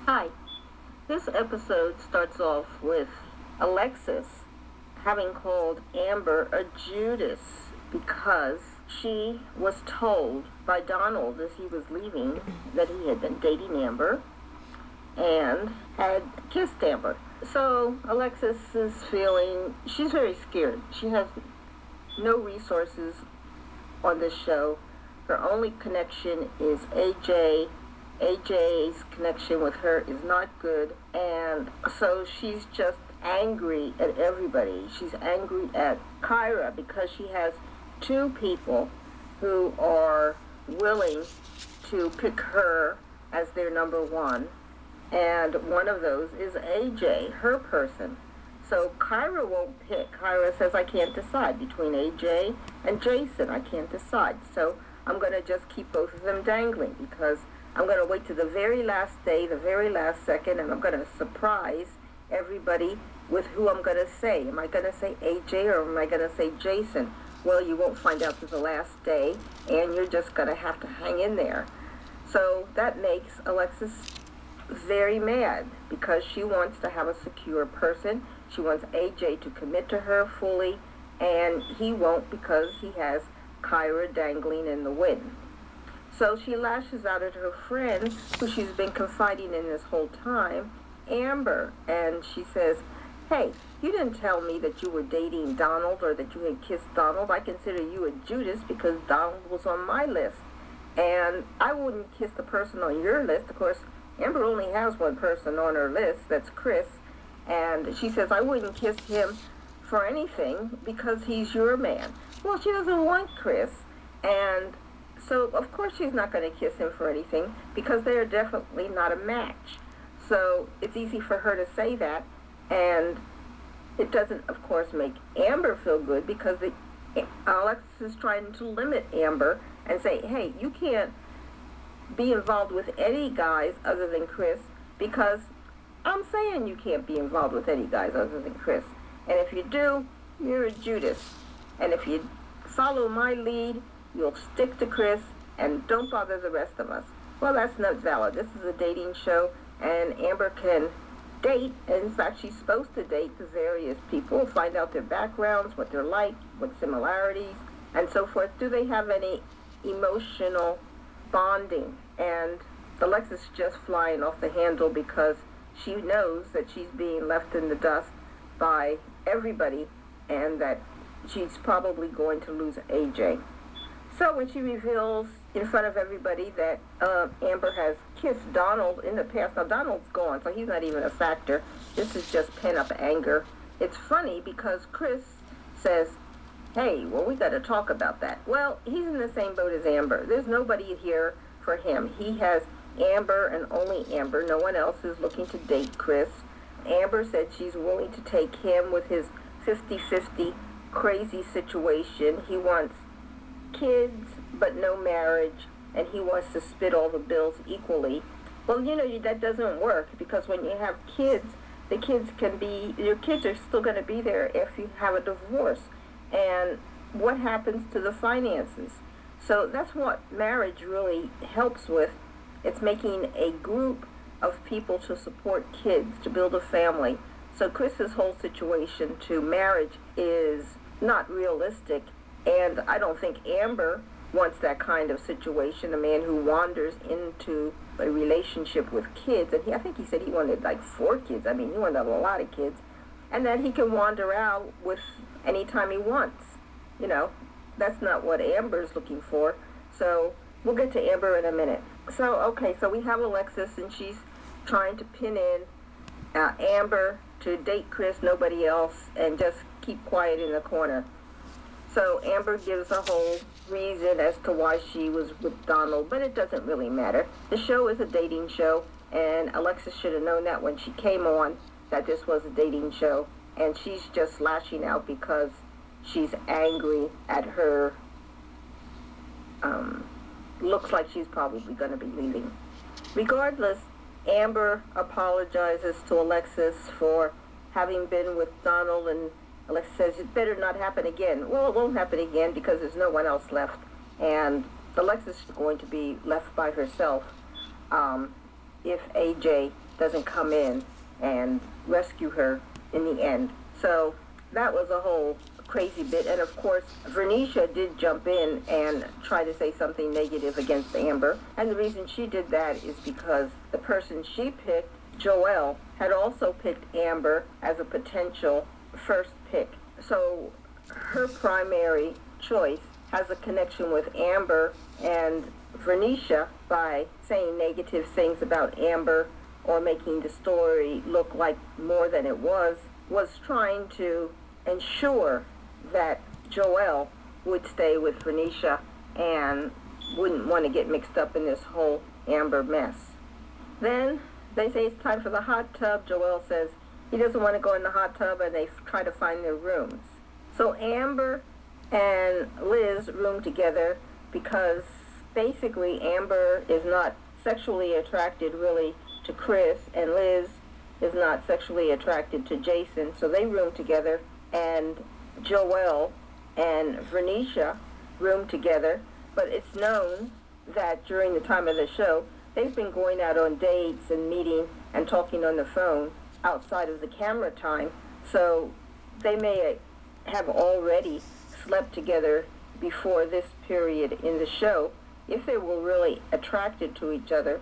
Hi. This episode starts off with Alexis having called Amber a Judas because she was told by Donald as he was leaving that he had been dating Amber and had kissed Amber. So Alexis is feeling, she's very scared. She has no resources on this show. Her only connection is AJ. AJ's connection with her is not good, and so she's just angry at everybody. She's angry at Kyra because she has two people who are willing to pick her as their number one, and one of those is AJ, her person. So Kyra won't pick. Kyra says, I can't decide between AJ and Jason. I can't decide. So I'm going to just keep both of them dangling because I'm going to wait to the very last day, the very last second, and I'm going to surprise everybody with who I'm going to say. Am I going to say AJ or am I going to say Jason? Well, you won't find out till the last day, and you're just going to have to hang in there. So that makes Alexis very mad because she wants to have a secure person. She wants AJ to commit to her fully, and he won't because he has Kyra dangling in the wind. So she lashes out at her friend, who she's been confiding in this whole time, Amber, and she says, hey, you didn't tell me that you were dating Donald or that you had kissed Donald. I consider you a Judas because Donald was on my list. And I wouldn't kiss the person on your list. Of course, Amber only has one person on her list, that's Chris. And she says, I wouldn't kiss him for anything because he's your man. Well, she doesn't want Chris, and so of course she's not going to kiss him for anything because they are definitely not a match. So it's easy for her to say that, and it doesn't, of course, make Amber feel good because Alexis is trying to limit Amber and say, hey, you can't be involved with any guys other than Chris because I'm saying you can't be involved with any guys other than Chris. And if you do, you're a Judas. And if you follow my lead, you'll stick to Chris and don't bother the rest of us. Well, that's not valid. This is a dating show, and Amber can date. And in fact, she's supposed to date the various people, find out their backgrounds, what they're like, what similarities, and so forth. Do they have any emotional bonding? And Alexis is just flying off the handle because she knows that she's being left in the dust by everybody and that she's probably going to lose AJ. So when she reveals in front of everybody that Amber has kissed Donald in the past, now Donald's gone, so he's not even a factor. This is just pent-up anger. It's funny because Chris says, hey, well, we got to talk about that. Well, he's in the same boat as Amber. There's nobody here for him. He has Amber and only Amber. No one else is looking to date Chris. Amber said she's willing to take him with his 50-50 crazy situation. He wants kids but no marriage, and he wants to split all the bills equally. Well, that doesn't work because when you have kids, your kids are still going to be there if you have a divorce. And what happens to the finances? So that's what marriage really helps with. It's making a group of people to support kids, to build a family. So Chris's whole situation to marriage is not realistic, and I don't think Amber wants that kind of situation, a man who wanders into a relationship with kids, and I think he said he wanted like 4 kids. I mean, he wanted a lot of kids, and that he can wander out with anytime he wants. That's not what Amber's looking for. So we'll get to Amber in a minute. So we have Alexis, and she's trying to pin in Amber to date Chris, nobody else, and just keep quiet in the corner. So Amber gives a whole reason as to why she was with Donald, but it doesn't really matter. The show is a dating show, and Alexis should have known that when she came on, that this was a dating show, and she's just lashing out because she's angry at her. Looks like she's probably going to be leaving. Regardless, Amber apologizes to Alexis for having been with Donald, and Alexis says it better not happen again. Well, it won't happen again because there's no one else left, and Alexis is going to be left by herself if AJ doesn't come in and rescue her in the end. So that was a whole crazy bit. And of course, Vernicia did jump in and try to say something negative against Amber. And the reason she did that is because the person she picked, Joelle, had also picked Amber as a potential first pick. So her primary choice has a connection with Amber and Vernicia by saying negative things about Amber or making the story look like more than it was trying to ensure that Joelle would stay with Vernicia and wouldn't want to get mixed up in this whole Amber mess. Then they say it's time for the hot tub. Joelle says he doesn't want to go in the hot tub, and they try to find their rooms. So Amber and Liz room together because basically Amber is not sexually attracted really to Chris, and Liz is not sexually attracted to Jason, so they room together, and Joelle and Vernicia room together. But it's known that during the time of the show, they've been going out on dates and meeting and talking on the phone outside of the camera time, so they may have already slept together before this period in the show if they were really attracted to each other,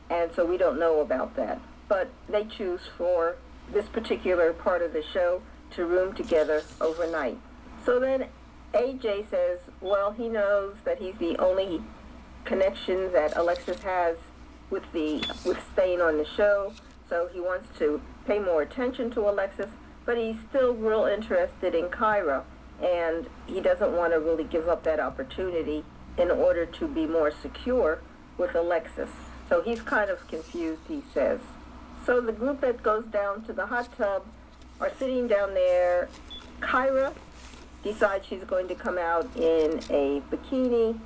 and so we don't know about that. But they choose for this particular part of the show to room together overnight. So then AJ says, well, he knows that he's the only connection that Alexis has with staying on the show, so he wants to pay more attention to Alexis, but he's still real interested in Kyra, and he doesn't want to really give up that opportunity in order to be more secure with Alexis. So he's kind of confused, he says. So the group that goes down to the hot tub are sitting down there. Kyra decides she's going to come out in a bikini,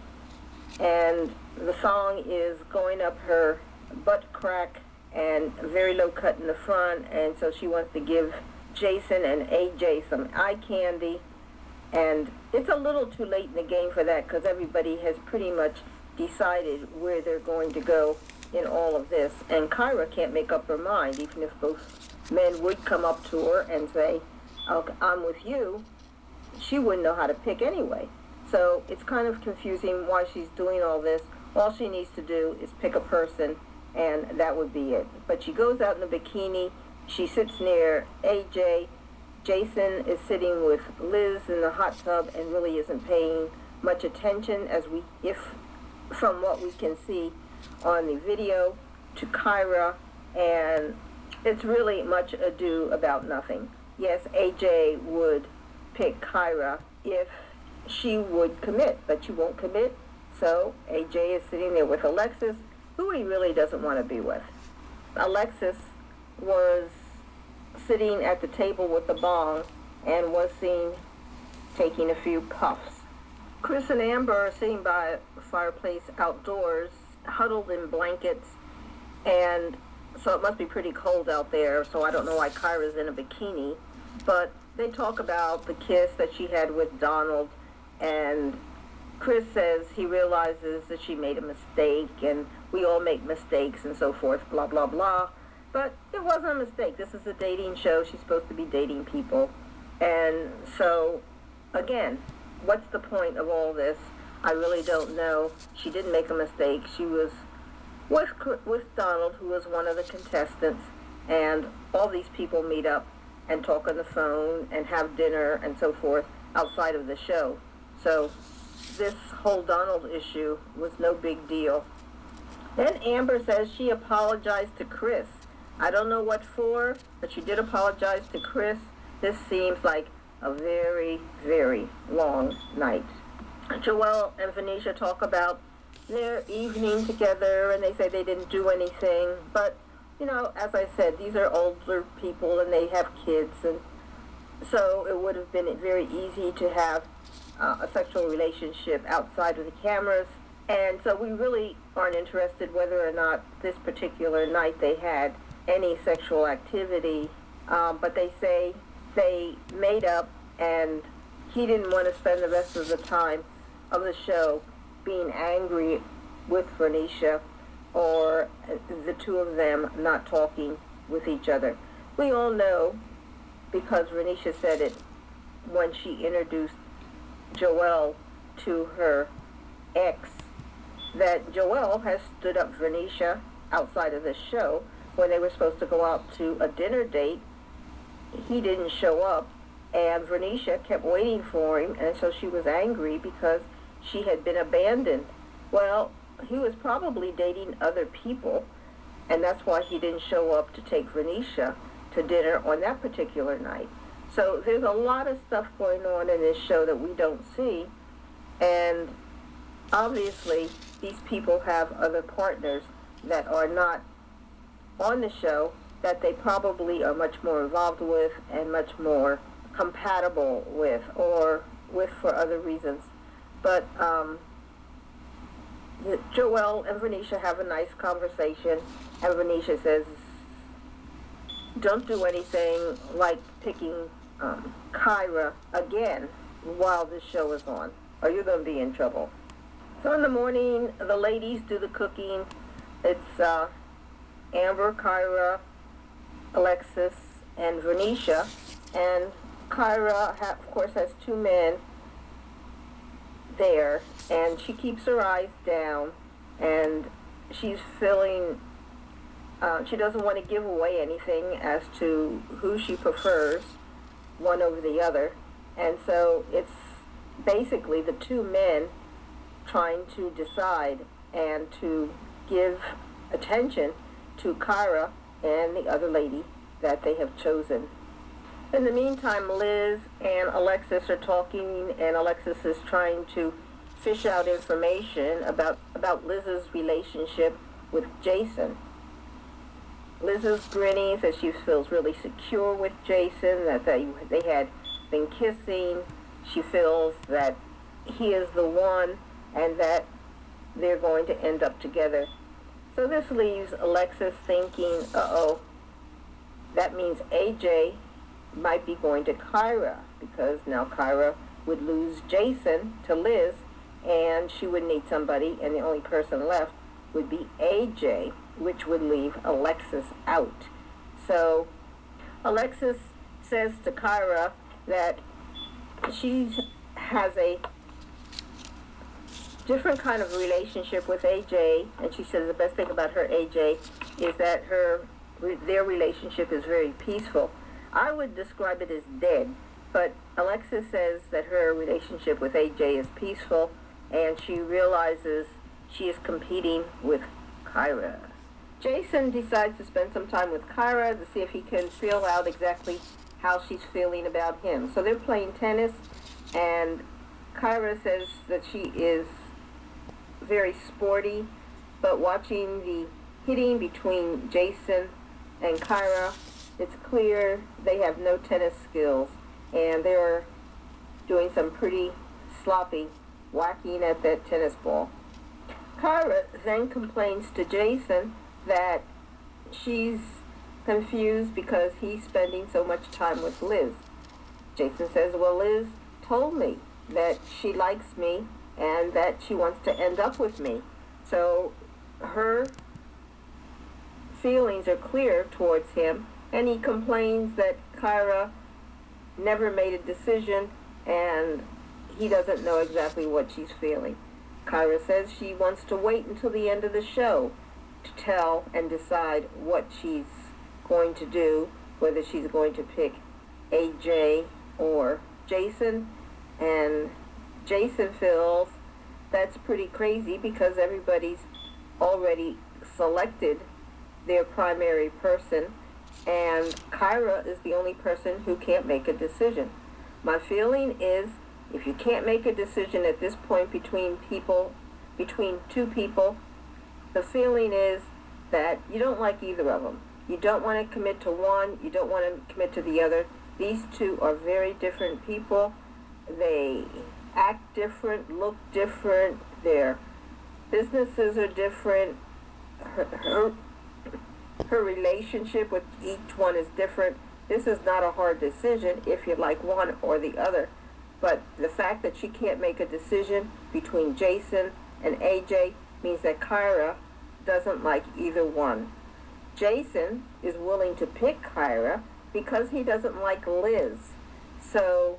and the song is going up her butt crack and very low cut in the front, and so she wants to give Jason and AJ some eye candy. And it's a little too late in the game for that because everybody has pretty much decided where they're going to go in all of this. And Kyra can't make up her mind, even if both men would come up to her and say, "Okay, I'm with you," she wouldn't know how to pick anyway. So it's kind of confusing why she's doing all this. All she needs to do is pick a person, and that would be it. But she goes out in a bikini. She sits near AJ. Jason is sitting with Liz in the hot tub and really isn't paying much attention, from what we can see on the video, to Kyra, and it's really much ado about nothing. Yes, AJ would pick Kyra if she would commit, but she won't commit, so AJ is sitting there with Alexis, who he really doesn't want to be with. Alexis was sitting at the table with the bong and was seen taking a few puffs. Chris and Amber are sitting by a fireplace outdoors, huddled in blankets, and so it must be pretty cold out there, so I don't know why Kyra's in a bikini, but they talk about the kiss that she had with Donald, and Chris says he realizes that she made a mistake, and we all make mistakes and so forth, blah, blah, blah. But it wasn't a mistake. This is a dating show. She's supposed to be dating people. And so, again, what's the point of all this? I really don't know. She didn't make a mistake. She was with Donald, who was one of the contestants, and all these people meet up and talk on the phone and have dinner and so forth outside of the show. So this whole Donald issue was no big deal. Then Amber says she apologized to Chris. I don't know what for, but she did apologize to Chris. This seems like a very, very long night. Joelle and Venetia talk about their evening together, and they say they didn't do anything. But, you know, as I said, these are older people, and they have kids, and so it would have been very easy to have a sexual relationship outside of the cameras. And so we really aren't interested whether or not this particular night they had any sexual activity, but they say they made up, and he didn't want to spend the rest of the time of the show being angry with Venetia, or the two of them not talking with each other. We all know, because Renisha said it when she introduced Joelle to her ex, that Joelle has stood up Renisha outside of the show when they were supposed to go out to a dinner date. He didn't show up, and Renisha kept waiting for him, and so she was angry because she had been abandoned. Well, he was probably dating other people, and that's why he didn't show up to take Renisha to dinner on that particular night. So there's a lot of stuff going on in this show that we don't see, and obviously these people have other partners that are not on the show that they probably are much more involved with and much more compatible with, or with for other reasons. But Joelle and Renisha have a nice conversation, and Renisha says, don't do anything like picking Kyra again while this show is on, or you're going to be in trouble. So in the morning, the ladies do the cooking. It's Amber, Kyra, Alexis, and Renisha. And Kyra, of course, has two men there, and she keeps her eyes down, and she's feeling, she doesn't want to give away anything as to who she prefers, one over the other. And so it's basically the two men trying to decide and to give attention to Kyra and the other lady that they have chosen. In the meantime, Liz and Alexis are talking, and Alexis is trying to fish out information about Liz's relationship with Jason. Liz is grinning, says she feels really secure with Jason, that they had been kissing. She feels that he is the one and that they're going to end up together. So this leaves Alexis thinking, uh-oh, that means AJ might be going to Kyra, because now Kyra would lose Jason to Liz, and she would need somebody, and the only person left would be AJ, which would leave Alexis out. So Alexis says to Kyra that she has a different kind of relationship with AJ, and she says the best thing about her AJ is that their relationship is very peaceful. I would describe it as dead, but Alexis says that her relationship with AJ is peaceful, and she realizes she is competing with Kyra. Jason decides to spend some time with Kyra to see if he can feel out exactly how she's feeling about him. So they're playing tennis, and Kyra says that she is very sporty, but watching the hitting between Jason and Kyra, it's clear they have no tennis skills, and they're doing some pretty sloppy whacking at that tennis ball. Kyra then complains to Jason that she's confused because he's spending so much time with Liz. Jason says, well, Liz told me that she likes me and that she wants to end up with me. So her feelings are clear towards him, and he complains that Kyra never made a decision and he doesn't know exactly what she's feeling. Kyra says she wants to wait until the end of the show to tell and decide what she's going to do, whether she's going to pick AJ or Jason. And Jason feels that's pretty crazy because everybody's already selected their primary person, and Kyra is the only person who can't make a decision. My feeling is, if you can't make a decision at this point between two people, the feeling is that you don't like either of them. You don't want to commit to one, you don't want to commit to the other. These two are very different people. They act different, look different, their businesses are different. Her relationship with each one is different. This is not a hard decision if you like one or the other. But the fact that she can't make a decision between Jason and AJ means that Kyra doesn't like either one. Jason is willing to pick Kyra because he doesn't like Liz. So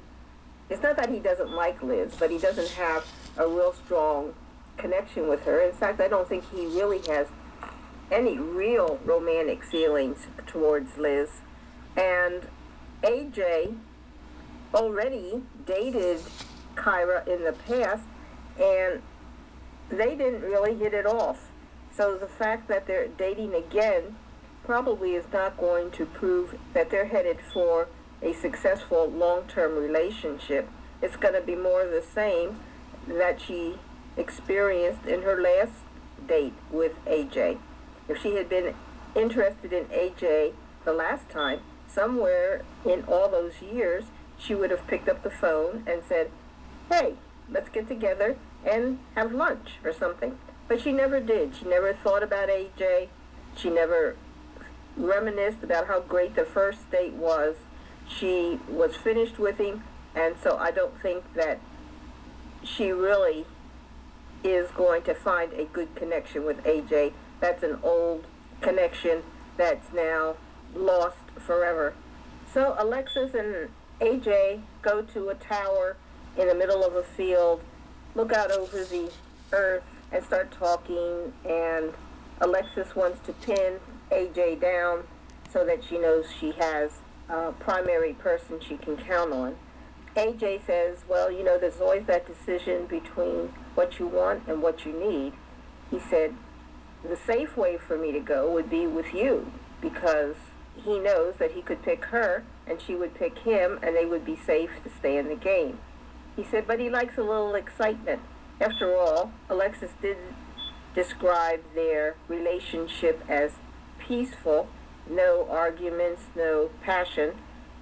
it's not that he doesn't like Liz, but he doesn't have a real strong connection with her. In fact, I don't think he really has any real romantic feelings towards Liz. And AJ already dated Kyra in the past, and they didn't really hit it off. So the fact that they're dating again probably is not going to prove that they're headed for a successful long-term relationship. It's going to be more of the same that she experienced in her last date with AJ. If she had been interested in AJ the last time, somewhere in all those years, she would have picked up the phone and said, hey, let's get together and have lunch or something. But she never did. She never thought about AJ. She never reminisced about how great the first date was. She was finished with him, and so I don't think that she really is going to find a good connection with AJ. That's an old connection that's now lost forever. So Alexis and AJ go to a tower in the middle of a field, look out over the earth, and start talking, and Alexis wants to pin AJ down so that she knows she has a primary person she can count on. AJ says, well, you know, there's always that decision between what you want and what you need. He said, the safe way for me to go would be with you, because he knows that he could pick her and she would pick him, and they would be safe to stay in the game. He said, but he likes a little excitement. After all, Alexis did describe their relationship as peaceful, no arguments, no passion,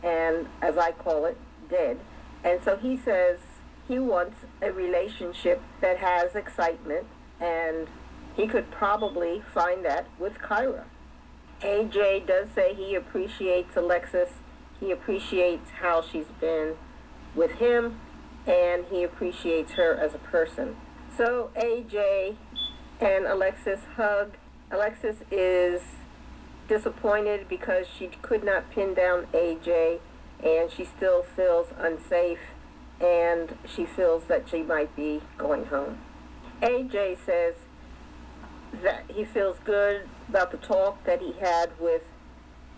and as I call it, dead. And so he says he wants a relationship that has excitement, and he could probably find that with Kyra. AJ does say he appreciates Alexis. He appreciates how she's been with him, and he appreciates her as a person. So AJ and Alexis hug. Alexis is disappointed because she could not pin down AJ, and she still feels unsafe, and she feels that she might be going home. AJ says that he feels good about the talk that he had with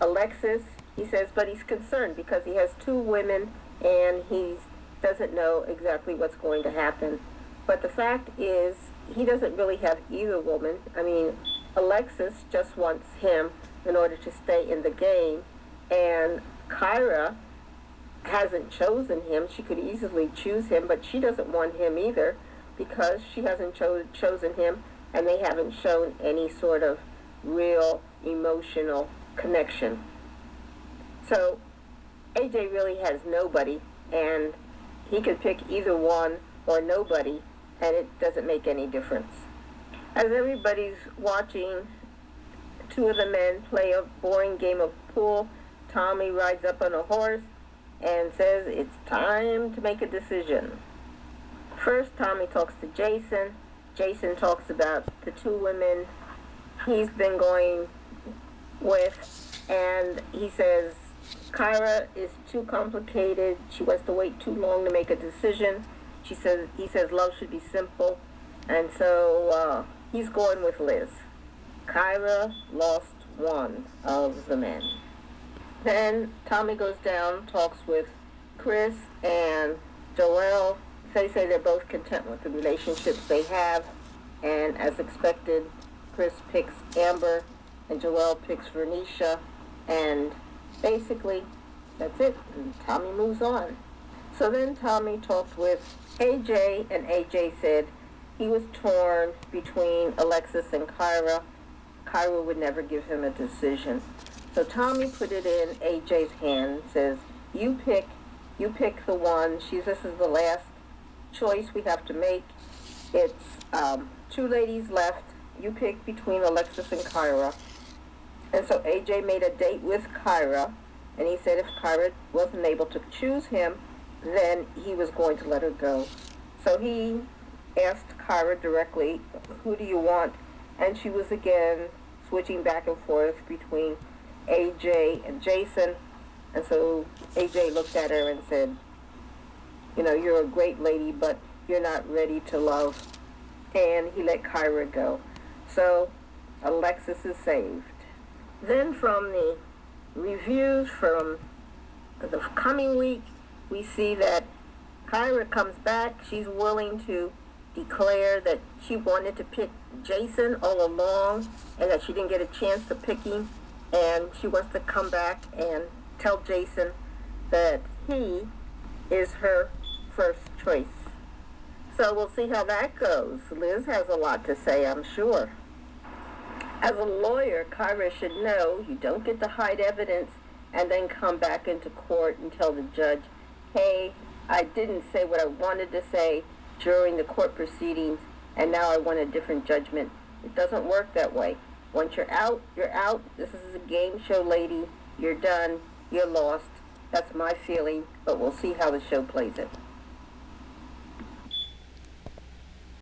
Alexis. He says, but he's concerned because he has two women and he doesn't know exactly what's going to happen. But the fact is, he doesn't really have either woman. I mean, Alexis just wants him in order to stay in the game, and Kyra hasn't chosen him. She could easily choose him, but she doesn't want him either because she hasn't chosen him, and they haven't shown any sort of real emotional connection. So AJ really has nobody, and he could pick either one or nobody, and it doesn't make any difference. As everybody's watching two of the men play a boring game of pool, Tommy rides up on a horse and says it's time to make a decision. First, Tommy talks to Jason. Jason talks about the two women he's been going with, and he says Kyra is too complicated. She wants to wait too long to make a decision. He says love should be simple, and so he's going with Liz. Kyra lost one of the men. Then Tommy goes down, talks with Chris and Joelle. They say they're both content with the relationships they have, and as expected, Chris picks Amber and Joelle picks Vernisha, and basically that's it, and Tommy moves on. So then Tommy talked with AJ, and AJ said he was torn between Alexis and Kyra. Kyra would never give him a decision. So Tommy put it in AJ's hand, says, you pick the one. This is the last choice we have to make. It's two ladies left. You pick between Alexis and Kyra. And so AJ made a date with Kyra, and he said if Kyra wasn't able to choose him, then he was going to let her go. So he asked Kyra directly, who do you want? And she was again switching back and forth between AJ and Jason. And so AJ looked at her and said, you're a great lady, but you're not ready to love. And he let Kyra go. So Alexis is saved. Then from the reviews from the coming week, we see that Kyra comes back. She's willing to declare that she wanted to pick Jason all along and that she didn't get a chance to pick him. And she wants to come back and tell Jason that he is her first choice. So we'll see how that goes. Liz has a lot to say, I'm sure. As a lawyer, Kyra should know you don't get to hide evidence and then come back into court and tell the judge, hey, I didn't say what I wanted to say during the court proceedings, and now I want a different judgment. It doesn't work that way. Once you're out, you're out. This is a game show, lady. You're done. You're lost. That's my feeling, but we'll see how the show plays it.